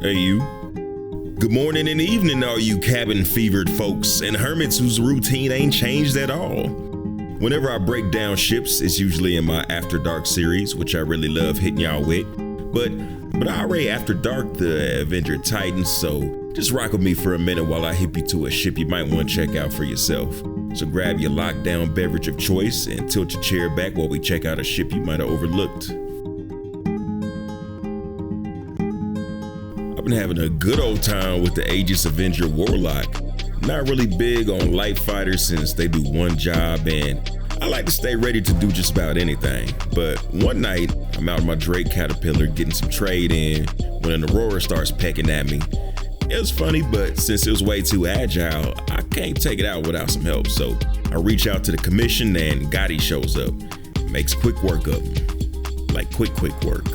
Hey you. Good morning and evening, all you cabin-fevered folks and hermits whose routine ain't changed at all. Whenever I break down ships, it's usually in my After Dark series, which I really love hitting y'all with. But I already After Dark the Avenger Titan, so just rock with me for a minute while I hip you to a ship you might want to check out for yourself. So grab your lockdown beverage of choice and tilt your chair back while we check out a ship you might have overlooked. I've been having a good old time with the Aegis Avenger Warlock. Not really big on light fighters since they do one job and I like to stay ready to do just about anything. But one night, I'm out in my Drake Caterpillar getting some trade in when an Aurora starts pecking at me. It was funny, but since it was way too agile, I can't take it out without some help. So I reach out to the commission and Gotti shows up. Makes quick work of him. Like quick work.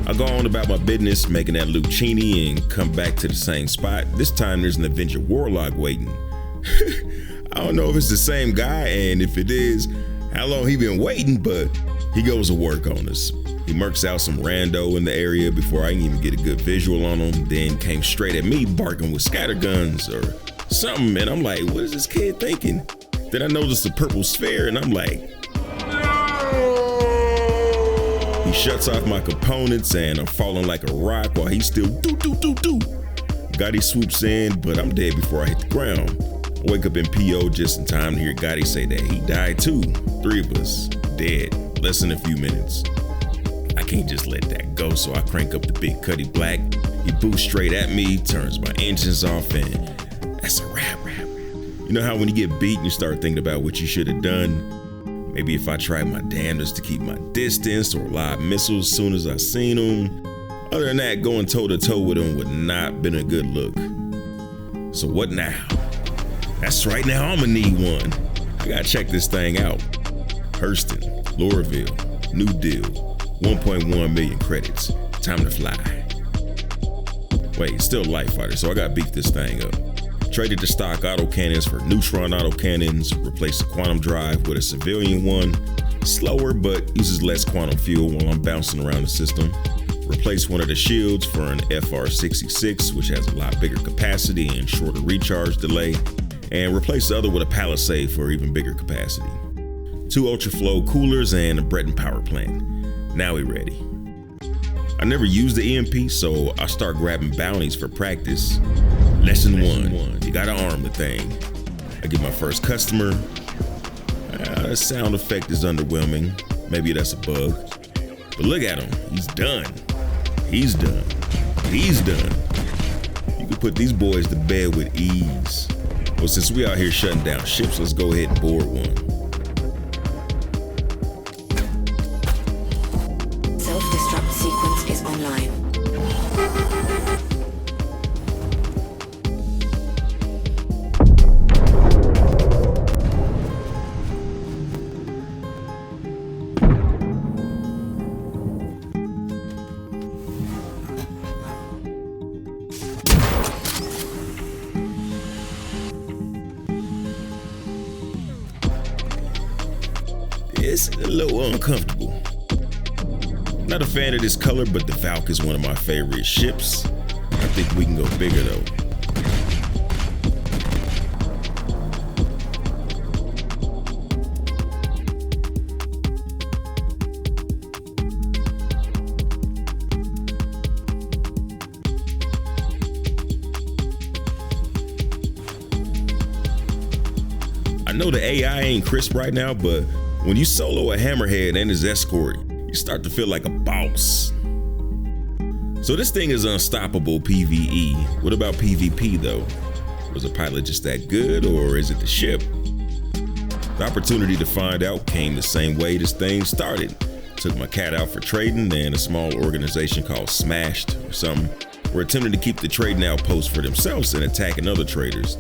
I go on about my business, making that Lucchini and come back to the same spot. This time there's an Avenger Warlock waiting. I don't know if it's the same guy, and if it is, how long he been waiting, but he goes to work on us. He murks out some rando in the area before I can even get a good visual on him, then came straight at me barking with scatterguns or something, and I'm like, what is this kid thinking? Then I noticed the purple sphere, and I'm like, he shuts off my components and I'm falling like a rock while he's still do. Gotti swoops in, but I'm dead before I hit the ground. I wake up in PO just in time to hear Gotti say that he died too. 3 of us, dead, less than a few minutes. I can't just let that go, so I crank up the big Cuddy Black. He boosts straight at me, turns my engines off, and that's a wrap. You know how when you get beat, you start thinking about what you should have done? Maybe if I tried my damnedest to keep my distance or lob missiles as soon as I seen them. Other than that, going toe-to-toe with them would not been a good look. So what now? That's right, now I'ma need one. I gotta check this thing out. Hurston, Lorville, New Deal, 1.1 million credits. Time to fly. Wait, it's still light fighter, so I gotta beef this thing up. Traded the stock autocannons for neutron autocannons, replaced the quantum drive with a civilian one. Slower, but uses less quantum fuel while I'm bouncing around the system. Replaced one of the shields for an FR66, which has a lot bigger capacity and shorter recharge delay. And replaced the other with a Palisade for even bigger capacity. 2 ultraflow coolers and a Breton power plant. Now we ready. I never used the EMP, so I start grabbing bounties for practice. Lesson 1, you gotta arm the thing. I get my first customer. The sound effect is underwhelming. Maybe that's a bug. But look at him, he's done. He's done. You can put these boys to bed with ease. Well, since we out here shutting down ships, let's go ahead and board one. Self-destruct sequence is online. It's a little uncomfortable. Not a fan of this color, but the Valk is one of my favorite ships. I think we can go bigger though. I know the AI ain't crisp right now, but when you solo a hammerhead and his escort, you start to feel like a boss. So this thing is unstoppable PvE. What about PvP though? Was the pilot just that good, or is it the ship? The opportunity to find out came the same way this thing started. Took my cat out for trading, and a small organization called Smashed or something were attempting to keep the trading outpost for themselves and attacking other traders.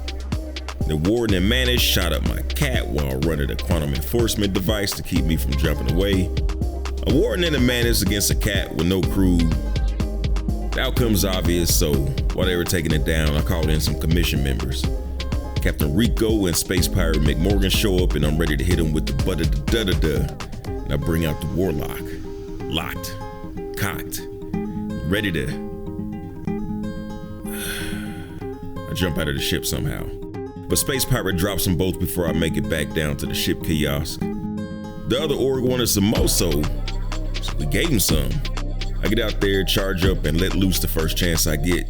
The warden and Manish shot up my cat while running a quantum enforcement device to keep me from jumping away. A warden and a Manish against a cat with no crew. The outcome's obvious, so while they were taking it down, I called in some commission members. Captain Rico and Space Pirate McMorgan show up and I'm ready to hit him with the da-da-da-da-da. And I bring out the Warlock. Locked, cocked, ready to jump out of the ship somehow. But Space Pirate drops them both before I make it back down to the ship kiosk. The other org wanted some more, so we gave him some. I get out there, charge up, and let loose the first chance I get.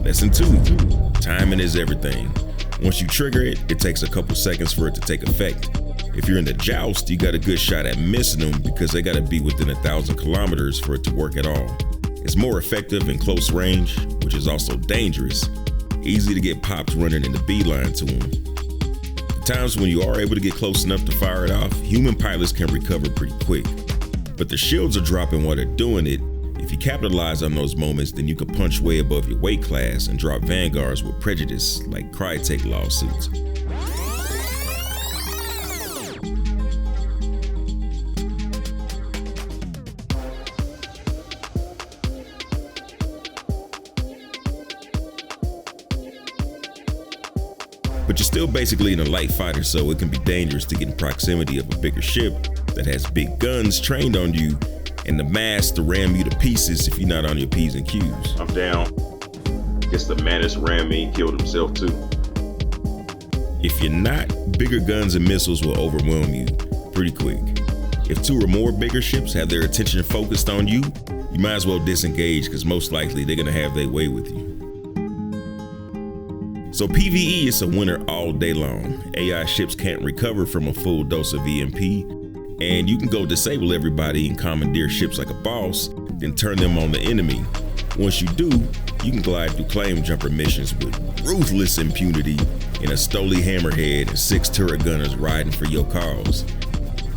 Lesson 2, timing is everything. Once you trigger it, it takes a couple seconds for it to take effect. If you're in the joust, you got a good shot at missing them because they gotta be within 1,000 kilometers for it to work at all. It's more effective in close range, which is also dangerous. Easy to get popped running in the beeline to them. The times when you are able to get close enough to fire it off, human pilots can recover pretty quick. But the shields are dropping while they're doing it. If you capitalize on those moments, then you can punch way above your weight class and drop vanguards with prejudice like Crytek lawsuits. But you're still basically in a light fighter, so it can be dangerous to get in proximity of a bigger ship that has big guns trained on you and the mass to ram you to pieces if you're not on your P's and Q's. I'm down. Guess the Mantis rammed me and killed himself too. If you're not, bigger guns and missiles will overwhelm you pretty quick. If 2 or more bigger ships have their attention focused on you, you might as well disengage because most likely they're gonna have their way with you. So PvE is a winner all day long. AI ships can't recover from a full dose of EMP, and you can go disable everybody and commandeer ships like a boss, then turn them on the enemy. Once you do, you can glide through claim jumper missions with ruthless impunity in a Stoli Hammerhead and 6 turret gunners riding for your cause.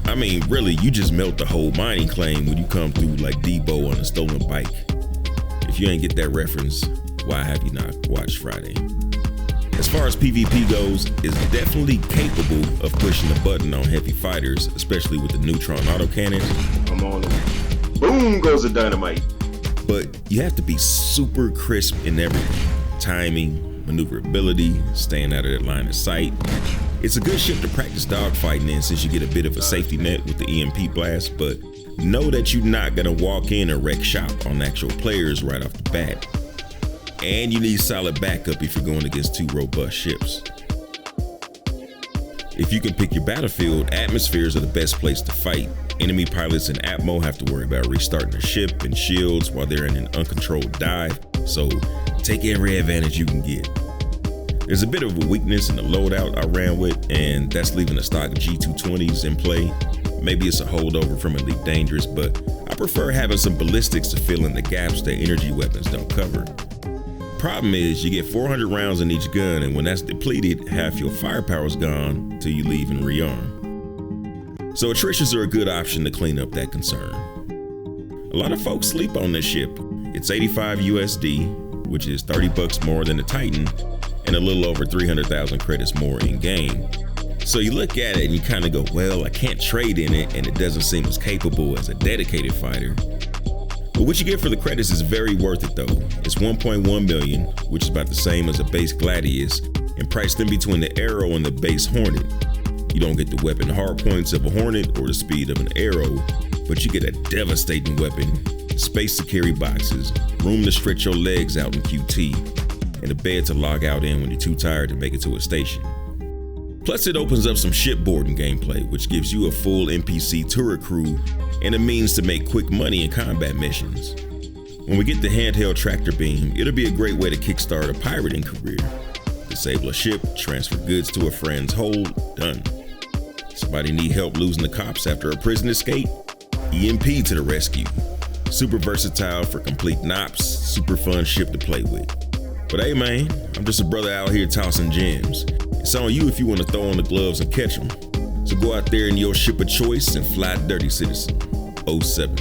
I mean, really, you just melt the whole mining claim when you come through like Debo on a stolen bike. If you ain't get that reference, why have you not watched Friday? As far as PvP goes, it's definitely capable of pushing the button on heavy fighters, especially with the neutron autocannons. Come on. Boom goes the dynamite. But you have to be super crisp in everything. Timing, maneuverability, staying out of their line of sight. It's a good ship to practice dogfighting in since you get a bit of a safety net with the EMP blast, but know that you're not gonna walk in and wreck shop on actual players right off the bat. And you need solid backup if you're going against 2 robust ships. If you can pick your battlefield, atmospheres are the best place to fight. Enemy pilots and Atmo have to worry about restarting the ship and shields while they're in an uncontrolled dive, so take every advantage you can get. There's a bit of a weakness in the loadout I ran with, and that's leaving the stock G220s in play. Maybe it's a holdover from Elite Dangerous, but I prefer having some ballistics to fill in the gaps that energy weapons don't cover. Problem is, you get 400 rounds in each gun, and when that's depleted, half your firepower's gone till you leave and rearm. So attritions are a good option to clean up that concern. A lot of folks sleep on this ship. It's 85 USD, which is $30 more than the Titan, and a little over 300,000 credits more in game. So you look at it and you kind of go, well, I can't trade in it, and it doesn't seem as capable as a dedicated fighter. But what you get for the credits is very worth it though. It's 1.1 million, which is about the same as a base Gladius, and priced in between the Arrow and the base Hornet. You don't get the weapon hard points of a Hornet or the speed of an Arrow, but you get a devastating weapon, space to carry boxes, room to stretch your legs out in QT, and a bed to log out in when you're too tired to make it to a station. Plus it opens up some shipboarding gameplay, which gives you a full NPC turret crew and a means to make quick money in combat missions. When we get the handheld tractor beam, it'll be a great way to kickstart a pirating career. Disable a ship, transfer goods to a friend's hold, done. Somebody need help losing the cops after a prison escape? EMP to the rescue. Super versatile for complete knops, super fun ship to play with. But hey man, I'm just a brother out here tossing gems. It's on you if you want to throw on the gloves and catch them. So go out there in your ship of choice and fly dirty, citizen. 07.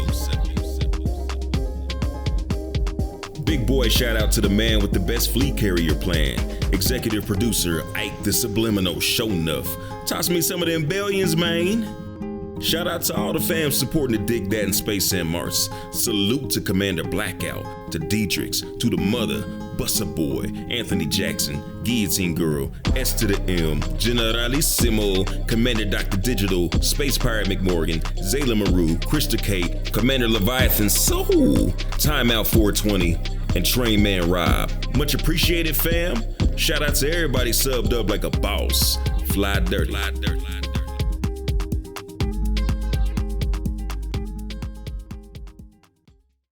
Big boy shout out to the man with the best fleet carrier plan. Executive producer Ike the Subliminal Show Enough. Toss me some of them billions, man. Shout out to all the fams supporting the Dig That and Space and Mars. Salute to Commander Blackout, to Dietrichs, to the mother, Bussa Boy, Anthony Jackson, Guillotine Girl, S to the M, Generalissimo, Commander Dr. Digital, Space Pirate McMorgan, Zayla Maru, Krista Kate, Commander Leviathan Soul, Timeout 420, and Train Man Rob. Much appreciated, fam. Shout out to everybody subbed up like a boss. Fly dirty.